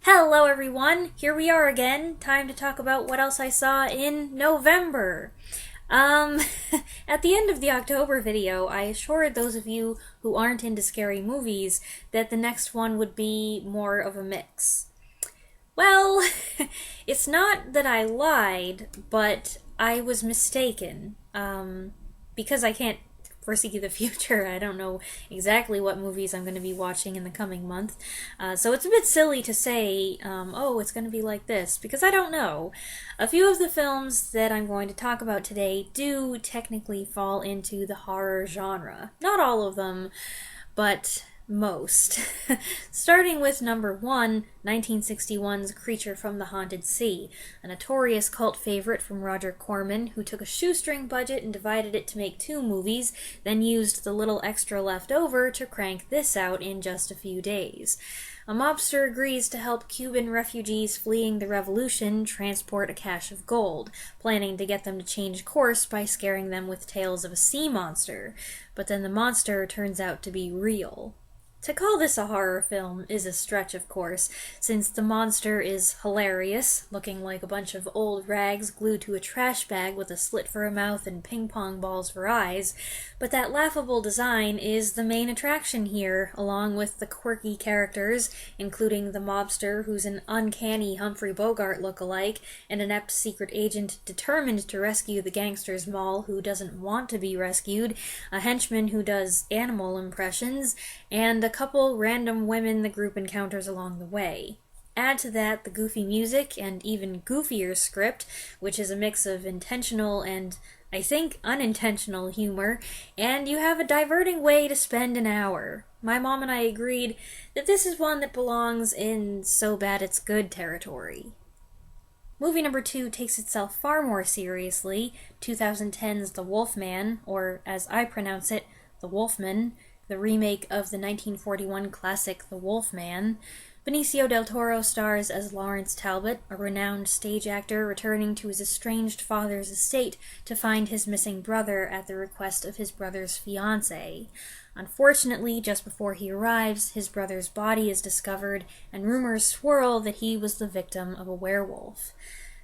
Hello everyone, here we are again. Time to talk about what else I saw in November. At the end of the October video, I assured those of you who aren't into scary movies that the next one would be more of a mix. Well, it's not that I lied, but I was mistaken. Because I can't foresee the future, I don't know exactly what movies I'm going to be watching in the coming month. So it's a bit silly to say, oh, it's going to be like this, because I don't know. A few of the films that I'm going to talk about today do technically fall into the horror genre. Not all of them, but most. Starting with number 1, 1961's Creature from the Haunted Sea, a notorious cult favorite from Roger Corman, who took a shoestring budget and divided it to make 2 movies, then used the little extra left over to crank this out in just a few days. A mobster agrees to help Cuban refugees fleeing the revolution transport a cache of gold, planning to get them to change course by scaring them with tales of a sea monster. But then the monster turns out to be real. To call this a horror film is a stretch, of course, since the monster is hilarious, looking like a bunch of old rags glued to a trash bag with a slit for a mouth and ping-pong balls for eyes, but that laughable design is the main attraction here, along with the quirky characters, including the mobster who's an uncanny Humphrey Bogart look-alike, an inept secret agent determined to rescue the gangster's moll who doesn't want to be rescued, a henchman who does animal impressions, and a couple random women the group encounters along the way. Add to that the goofy music and even goofier script, which is a mix of intentional and, I think, unintentional humor, and you have a diverting way to spend an hour. My mom and I agreed that this is one that belongs in so bad it's good territory. Movie number 2 takes itself far more seriously, 2010's The Wolfman, or as I pronounce it, The Wolfman, the remake of the 1941 classic The Wolfman. Benicio del Toro stars as Lawrence Talbot, a renowned stage actor returning to his estranged father's estate to find his missing brother at the request of his brother's fiancée. Unfortunately, just before he arrives, his brother's body is discovered, and rumors swirl that he was the victim of a werewolf.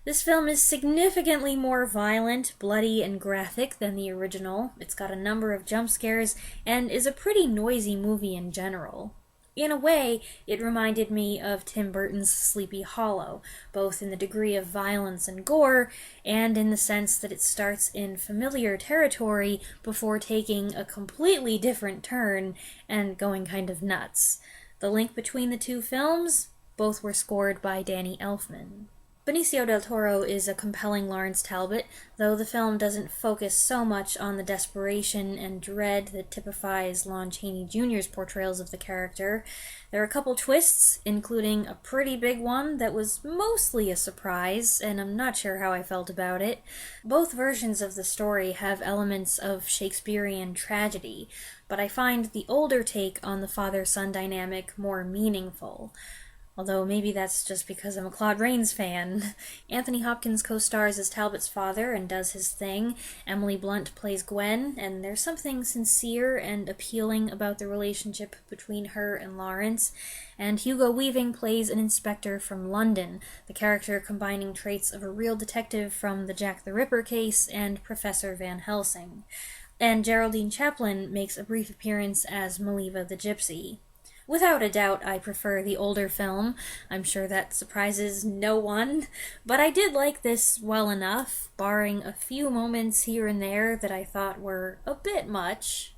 This film is significantly more violent, bloody, and graphic than the original. It's got a number of jump scares, and is a pretty noisy movie in general. In a way, it reminded me of Tim Burton's Sleepy Hollow, both in the degree of violence and gore, and in the sense that it starts in familiar territory before taking a completely different turn and going kind of nuts. The link between the two films? Both were scored by Danny Elfman. Benicio del Toro is a compelling Lawrence Talbot, though the film doesn't focus so much on the desperation and dread that typifies Lon Chaney Jr.'s portrayals of the character. There are a couple twists, including a pretty big one that was mostly a surprise, and I'm not sure how I felt about it. Both versions of the story have elements of Shakespearean tragedy, but I find the older take on the father-son dynamic more meaningful. Although maybe that's just because I'm a Claude Rains fan. Anthony Hopkins co-stars as Talbot's father and does his thing. Emily Blunt plays Gwen, and there's something sincere and appealing about the relationship between her and Lawrence. And Hugo Weaving plays an inspector from London, the character combining traits of a real detective from the Jack the Ripper case and Professor Van Helsing. And Geraldine Chaplin makes a brief appearance as Maliva the Gypsy. Without a doubt, I prefer the older film. I'm sure that surprises no one. But I did like this well enough, barring a few moments here and there that I thought were a bit much.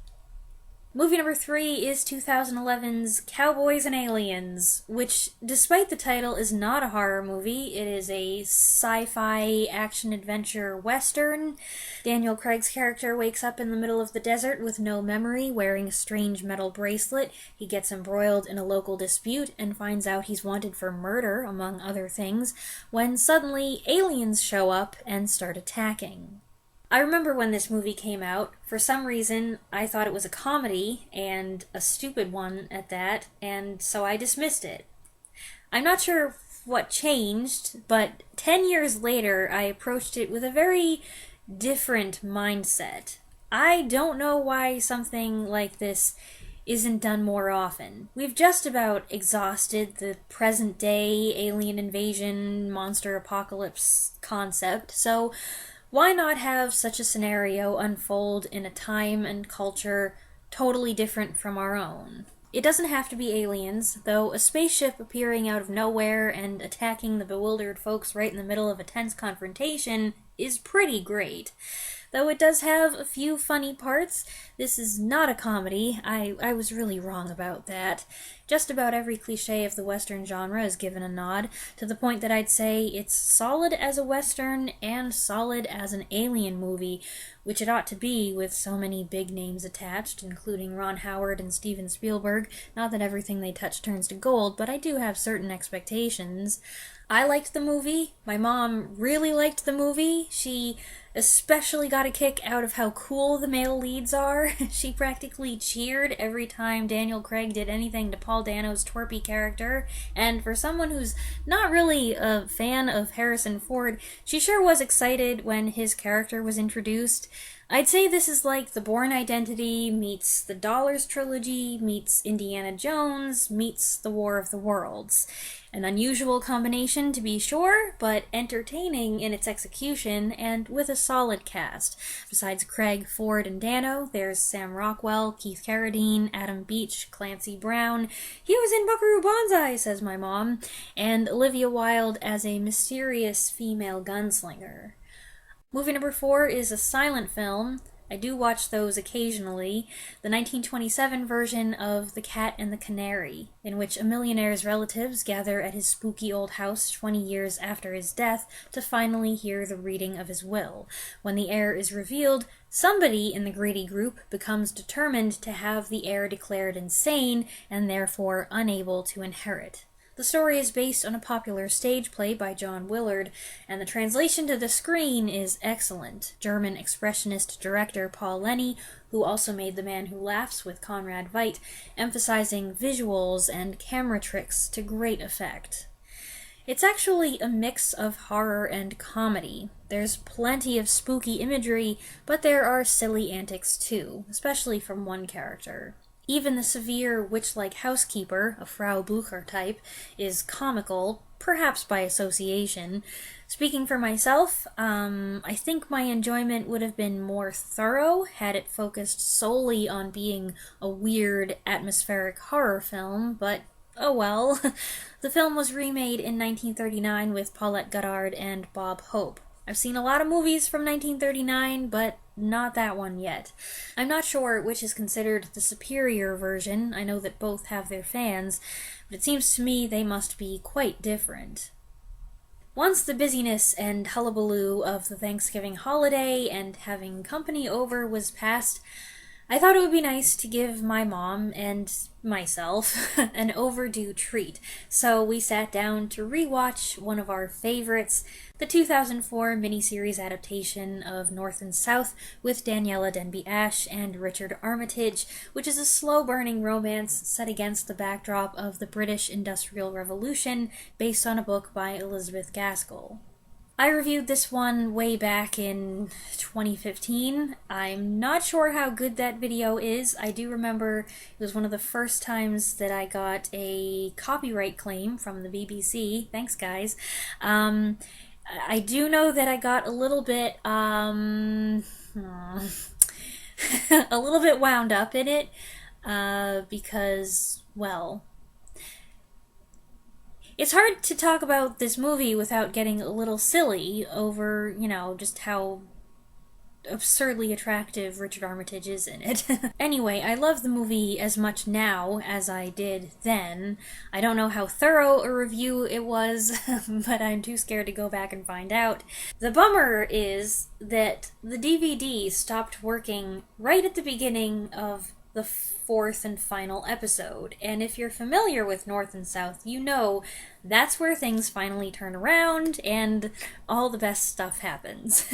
Movie number 3 is 2011's Cowboys and Aliens, which, despite the title, is not a horror movie. It is a sci-fi action-adventure western. Daniel Craig's character wakes up in the middle of the desert with no memory, wearing a strange metal bracelet. He gets embroiled in a local dispute and finds out he's wanted for murder, among other things, when suddenly aliens show up and start attacking. I remember when this movie came out. For some reason, I thought it was a comedy, and a stupid one at that, and so I dismissed it. I'm not sure what changed, but 10 years later, I approached it with a very different mindset. I don't know why something like this isn't done more often. We've just about exhausted the present-day alien invasion, monster apocalypse concept, so why not have such a scenario unfold in a time and culture totally different from our own? It doesn't have to be aliens, though a spaceship appearing out of nowhere and attacking the bewildered folks right in the middle of a tense confrontation is pretty great. Though it does have a few funny parts, this is not a comedy. I was really wrong about that. Just about every cliche of the Western genre is given a nod, to the point that I'd say it's solid as a Western and solid as an alien movie, which it ought to be with so many big names attached, including Ron Howard and Steven Spielberg. Not that everything they touch turns to gold, but I do have certain expectations. I liked the movie. My mom really liked the movie. She especially got a kick out of how cool the male leads are. She practically cheered every time Daniel Craig did anything to Paul Dano's twerpy character, and for someone who's not really a fan of Harrison Ford, she sure was excited when his character was introduced. I'd say this is like The Bourne Identity meets the Dollars trilogy meets Indiana Jones meets The War of the Worlds. An unusual combination, to be sure, but entertaining in its execution and with a solid cast. Besides Craig, Ford, and Dano, there's Sam Rockwell, Keith Carradine, Adam Beach, Clancy Brown. He was in Buckaroo Banzai, says my mom, and Olivia Wilde as a mysterious female gunslinger. Movie number 4 is a silent film. I do watch those occasionally. The 1927 version of The Cat and the Canary, in which a millionaire's relatives gather at his spooky old house 20 years after his death to finally hear the reading of his will. When the heir is revealed, somebody in the greedy group becomes determined to have the heir declared insane and therefore unable to inherit. The story is based on a popular stage play by John Willard, and the translation to the screen is excellent. German expressionist director Paul Lenny, who also made The Man Who Laughs with Conrad Veidt, emphasizing visuals and camera tricks to great effect. It's actually a mix of horror and comedy. There's plenty of spooky imagery, but there are silly antics too, especially from one character. Even the severe witch-like housekeeper, a Frau Blücher type, is comical, perhaps by association. Speaking for myself, I think my enjoyment would have been more thorough had it focused solely on being a weird, atmospheric horror film, but oh well. The film was remade in 1939 with Paulette Goddard and Bob Hope. I've seen a lot of movies from 1939, but not that one yet. I'm not sure which is considered the superior version. I know that both have their fans, but it seems to me they must be quite different. Once the busyness and hullabaloo of the Thanksgiving holiday and having company over was past, I thought it would be nice to give my mom and myself an overdue treat, so we sat down to rewatch one of our favorites, the 2004 miniseries adaptation of North and South with Daniela Denby-Ashe and Richard Armitage, which is a slow-burning romance set against the backdrop of the British Industrial Revolution based on a book by Elizabeth Gaskell. I reviewed this one way back in 2015. I'm not sure how good that video is. I do remember it was one of the first times that I got a copyright claim from the BBC. Thanks, guys. I do know that I got a little bit, a little bit wound up in it, because, well, it's hard to talk about this movie without getting a little silly over, just how absurdly attractive Richard Armitage is in it. Anyway, I love the movie as much now as I did then. I don't know how thorough a review it was, but I'm too scared to go back and find out. The bummer is that the DVD stopped working right at the beginning of the fourth and final episode, and if you're familiar with North and South, you know that's where things finally turn around and all the best stuff happens.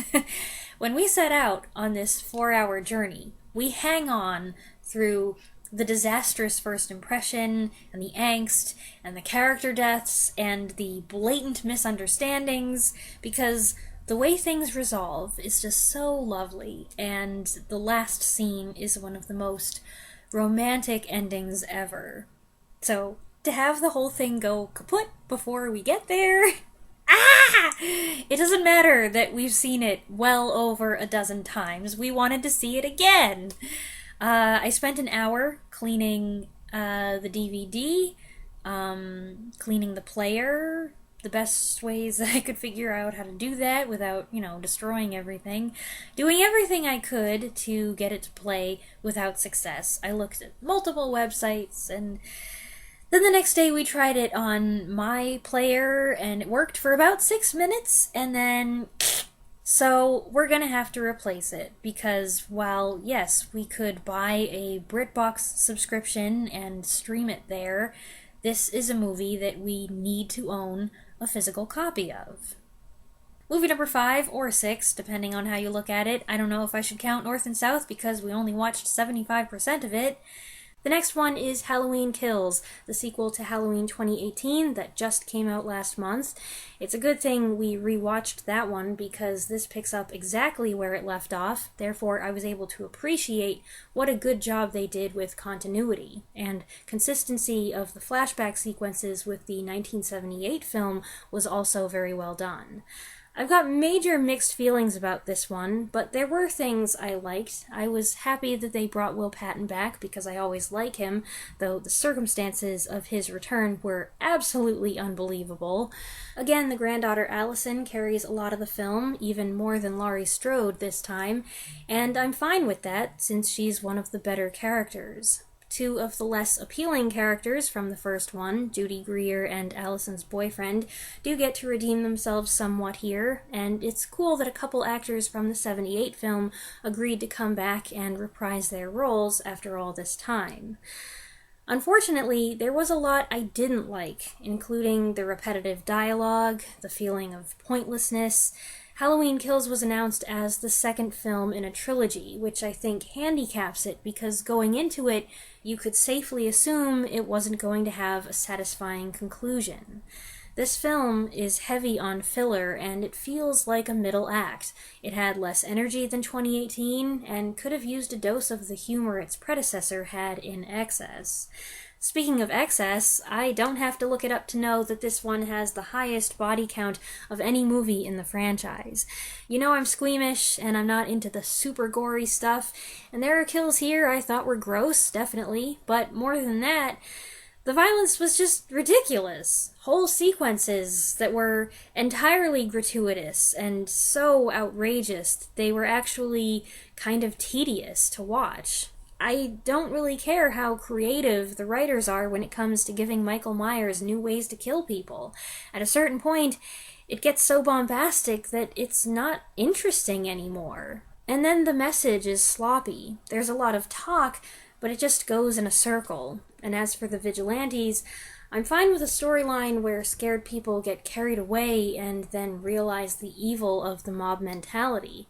When we set out on this 4-hour journey, we hang on through the disastrous first impression, and the angst, and the character deaths, and the blatant misunderstandings, because the way things resolve is just so lovely, and the last scene is one of the most romantic endings ever. So, to have the whole thing go kaput before we get there... It doesn't matter that we've seen it well over a dozen times. We wanted to see it again. I spent an hour cleaning the DVD, cleaning the player, the best ways that I could figure out how to do that without, destroying everything. Doing everything I could to get it to play without success. I looked at multiple websites, and then the next day we tried it on my player, and it worked for about 6 minutes, and then... So we're gonna have to replace it, because while, yes, we could buy a BritBox subscription and stream it there, this is a movie that we need to own a physical copy of. Movie number 5 or 6, depending on how you look at it. I don't know if I should count North and South because we only watched 75% of it. The next one is Halloween Kills, the sequel to Halloween 2018 that just came out last month. It's a good thing we rewatched that one because this picks up exactly where it left off, therefore I was able to appreciate what a good job they did with continuity, and consistency of the flashback sequences with the 1978 film was also very well done. I've got major mixed feelings about this one, but there were things I liked. I was happy that they brought Will Patton back because I always like him, though the circumstances of his return were absolutely unbelievable. Again, the granddaughter Allison carries a lot of the film, even more than Laurie Strode this time, and I'm fine with that since she's one of the better characters. Two of the less appealing characters from the first one, Judy Greer and Allison's boyfriend, do get to redeem themselves somewhat here, and it's cool that a couple actors from the 78 film agreed to come back and reprise their roles after all this time. Unfortunately, there was a lot I didn't like, including the repetitive dialogue, the feeling of pointlessness. Halloween Kills was announced as the second film in a trilogy, which I think handicaps it because going into it, you could safely assume it wasn't going to have a satisfying conclusion. This film is heavy on filler, and it feels like a middle act. It had less energy than 2018, and could have used a dose of the humor its predecessor had in excess. Speaking of excess, I don't have to look it up to know that this one has the highest body count of any movie in the franchise. You know I'm squeamish, and I'm not into the super gory stuff, and there are kills here I thought were gross, definitely, but more than that, the violence was just ridiculous. Whole sequences that were entirely gratuitous and so outrageous they were actually kind of tedious to watch. I don't really care how creative the writers are when it comes to giving Michael Myers new ways to kill people. At a certain point, it gets so bombastic that it's not interesting anymore. And then the message is sloppy. There's a lot of talk, but it just goes in a circle. And as for the vigilantes, I'm fine with a storyline where scared people get carried away and then realize the evil of the mob mentality.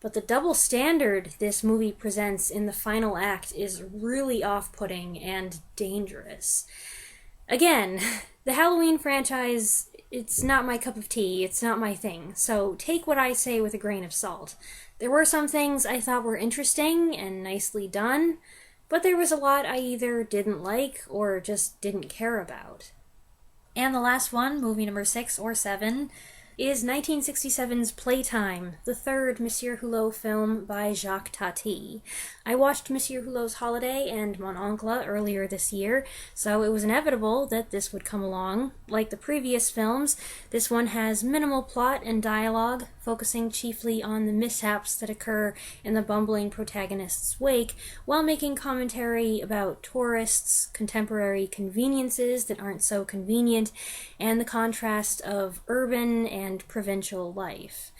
But the double standard this movie presents in the final act is really off-putting and dangerous. Again, the Halloween franchise, it's not my cup of tea, it's not my thing, so take what I say with a grain of salt. There were some things I thought were interesting and nicely done, but there was a lot I either didn't like or just didn't care about. And the last one, movie number 6 or 7, is 1967's Playtime, the third Monsieur Hulot film by Jacques Tati. I watched Monsieur Hulot's Holiday and Mon Oncle earlier this year, so it was inevitable that this would come along. Like the previous films, this one has minimal plot and dialogue, focusing chiefly on the mishaps that occur in the bumbling protagonist's wake, while making commentary about tourists, contemporary conveniences that aren't so convenient, and the contrast of urban and provincial life.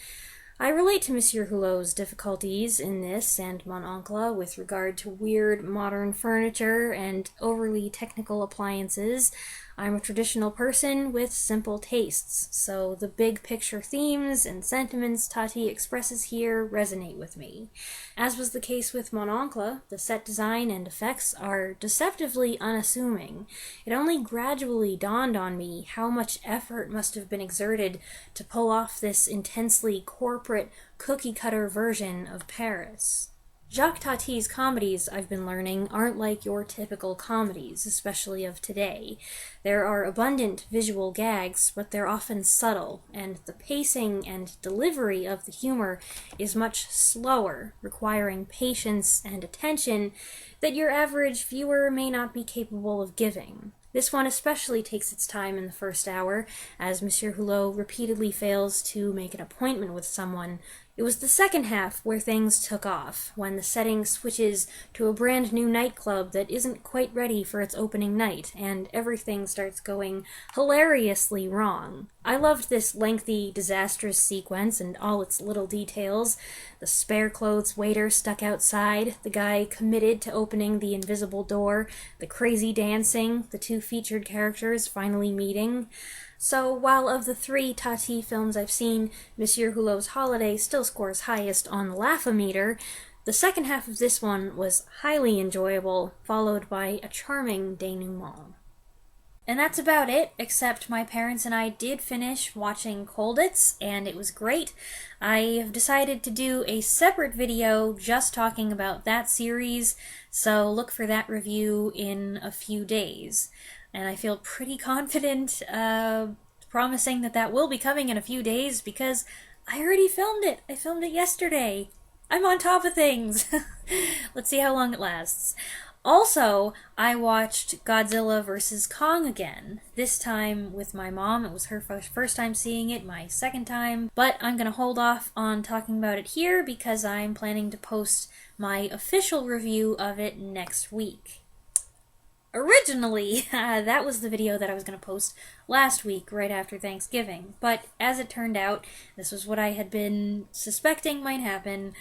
I relate to Monsieur Hulot's difficulties in this and Mon Oncle with regard to weird modern furniture and overly technical appliances. I'm a traditional person with simple tastes, so the big picture themes and sentiments Tati expresses here resonate with me. As was the case with Mon Oncle, the set design and effects are deceptively unassuming. It only gradually dawned on me how much effort must have been exerted to pull off this intensely corporate, cookie-cutter version of Paris. Jacques Tati's comedies, I've been learning, aren't like your typical comedies, especially of today. There are abundant visual gags, but they're often subtle, and the pacing and delivery of the humor is much slower, requiring patience and attention that your average viewer may not be capable of giving. This one especially takes its time in the first hour, as Monsieur Hulot repeatedly fails to make an appointment with someone. It was the second half where things took off, when the setting switches to a brand new nightclub that isn't quite ready for its opening night, and everything starts going hilariously wrong. I loved this lengthy, disastrous sequence and all its little details. The spare clothes waiter stuck outside, the guy committed to opening the invisible door, the crazy dancing, the two featured characters finally meeting. So, while of the 3 Tati films I've seen, Monsieur Hulot's Holiday still scores highest on the Laugh-O-Meter, the second half of this one was highly enjoyable, followed by a charming denouement. And that's about it, except my parents and I did finish watching Colditz, and it was great. I have decided to do a separate video just talking about that series, so look for that review in a few days. And I feel pretty confident promising that will be coming in a few days because I already filmed it. I filmed it yesterday. I'm on top of things. Let's see how long it lasts. Also, I watched Godzilla vs. Kong again. This time with my mom. It was her first time seeing it, my second time. But I'm going to hold off on talking about it here because I'm planning to post my official review of it next week. Originally, that was the video that I was going to post last week, right after Thanksgiving. But as it turned out, this was what I had been suspecting might happen.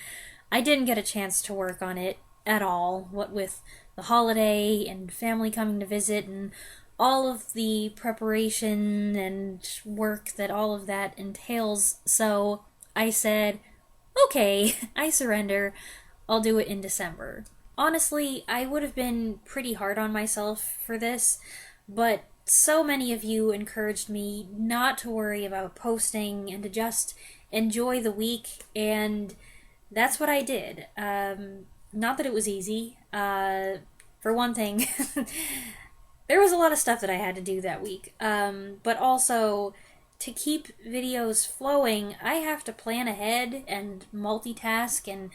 I didn't get a chance to work on it at all, what with the holiday and family coming to visit and all of the preparation and work that all of that entails. So I said, okay, I surrender. I'll do it in December. Honestly, I would have been pretty hard on myself for this, but so many of you encouraged me not to worry about posting and to just enjoy the week, and that's what I did. Not that it was easy. For one thing, there was a lot of stuff that I had to do that week, but also to keep videos flowing, I have to plan ahead and multitask and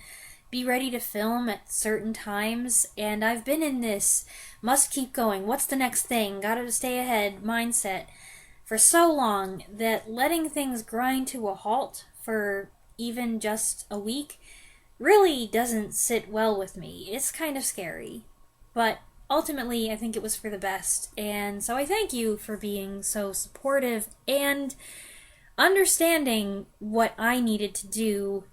be ready to film at certain times, and I've been in this must keep going, what's the next thing, gotta stay ahead mindset for so long that letting things grind to a halt for even just a week really doesn't sit well with me. It's kind of scary. But ultimately, I think it was for the best, and so I thank you for being so supportive and understanding what I needed to do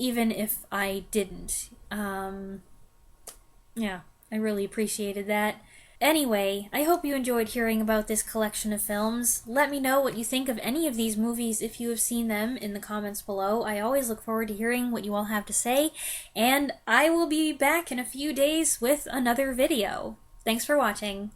even if I didn't. Yeah, I really appreciated that. Anyway, I hope you enjoyed hearing about this collection of films. Let me know what you think of any of these movies if you have seen them in the comments below. I always look forward to hearing what you all have to say, and I will be back in a few days with another video. Thanks for watching.